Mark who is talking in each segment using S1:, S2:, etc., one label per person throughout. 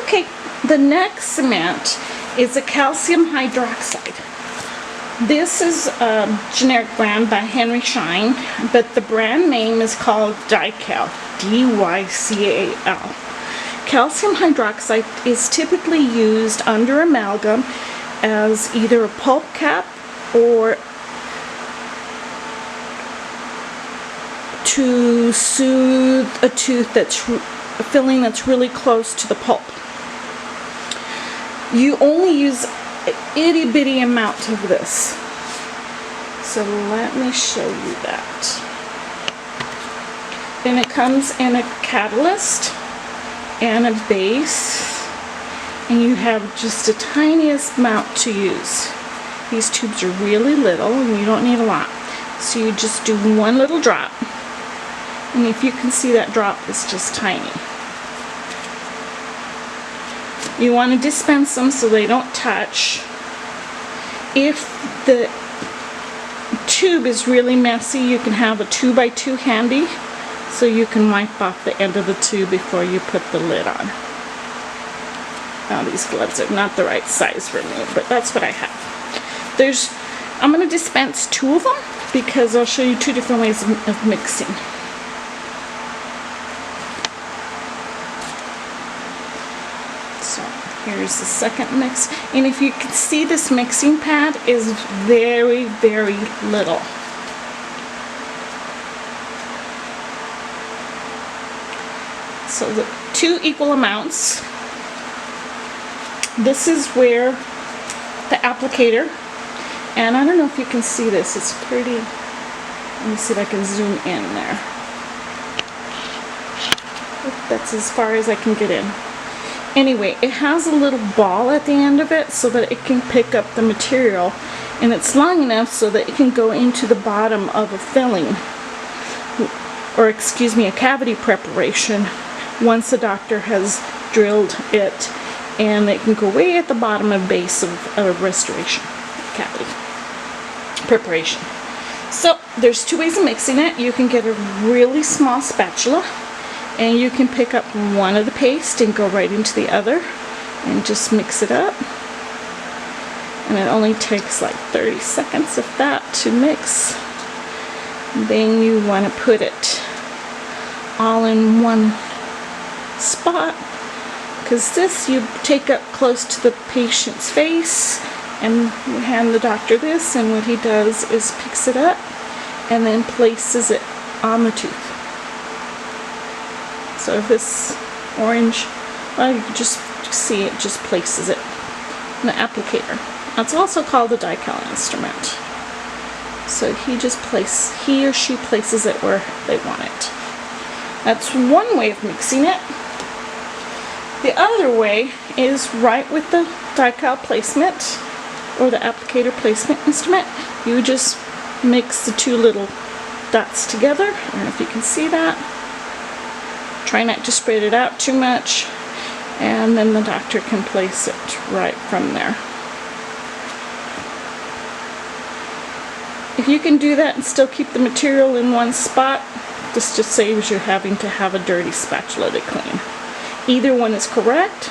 S1: Okay, the next cement is a calcium hydroxide. This is a generic brand by Henry Schein, but the brand name is called Dycal, D-Y-C-A-L. Calcium hydroxide is typically used under amalgam as either a pulp cap or to soothe a tooth that's a filling that's really close to the pulp. You only use an itty bitty amount of this. So let me show you that. Then it comes in a catalyst and a base, and you have just the tiniest amount to use. These tubes are really little and you don't need a lot. So you just do one little drop. And if you can see, that drop is just tiny. You want to dispense them so they don't touch. If the tube is really messy, you can have a 2x2 handy so you can wipe off the end of the tube before you put the lid on. Now these gloves are not the right size for me, but that's what I have. I'm going to dispense 2 of them because I'll show you 2 different ways of mixing. So here's the second mix, and if you can see, this mixing pad is very, very little. So the 2 equal amounts. This is where the applicator, and I don't know if you can see this, it's pretty, let me see if I can zoom in there. That's as far as I can get in. Anyway, it has a little ball at the end of it so that it can pick up the material, and it's long enough so that it can go into the bottom of a filling, or excuse me, a cavity preparation once the doctor has drilled it, and it can go way at the bottom of base of a restoration cavity preparation. So there's 2 ways of mixing it. You can get a really small spatula, and you can pick up one of the paste and go right into the other and just mix it up. And it only takes like 30 seconds, if that, to mix. Then you want to put it all in one spot, because this you take up close to the patient's face, and you hand the doctor this, and what he does is picks it up and then places it on the tooth. So if this orange, well, you can just see it just places it in the applicator. That's also called a Dycal instrument. So he or she places it where they want it. That's one way of mixing it. The other way is right with the Dycal placement or the applicator placement instrument. You just mix the 2 little dots together. I don't know if you can see that. Try not to spread it out too much, and then the doctor can place it right from there. If you can do that and still keep the material in one spot, this just saves you having to have a dirty spatula to clean. Either one is correct,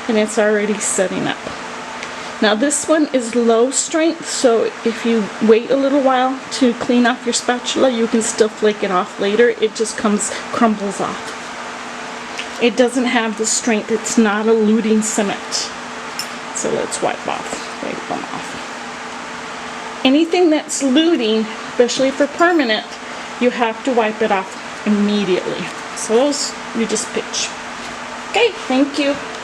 S1: and it's already setting up. Now this one is low strength, so if you wait a little while to clean off your spatula, you can still flake it off later. It just crumbles off. It doesn't have the strength. It's not a luting cement. So let's wipe them off. Anything that's luting, especially for permanent, you have to wipe it off immediately. So those you just pitch. Okay, thank you.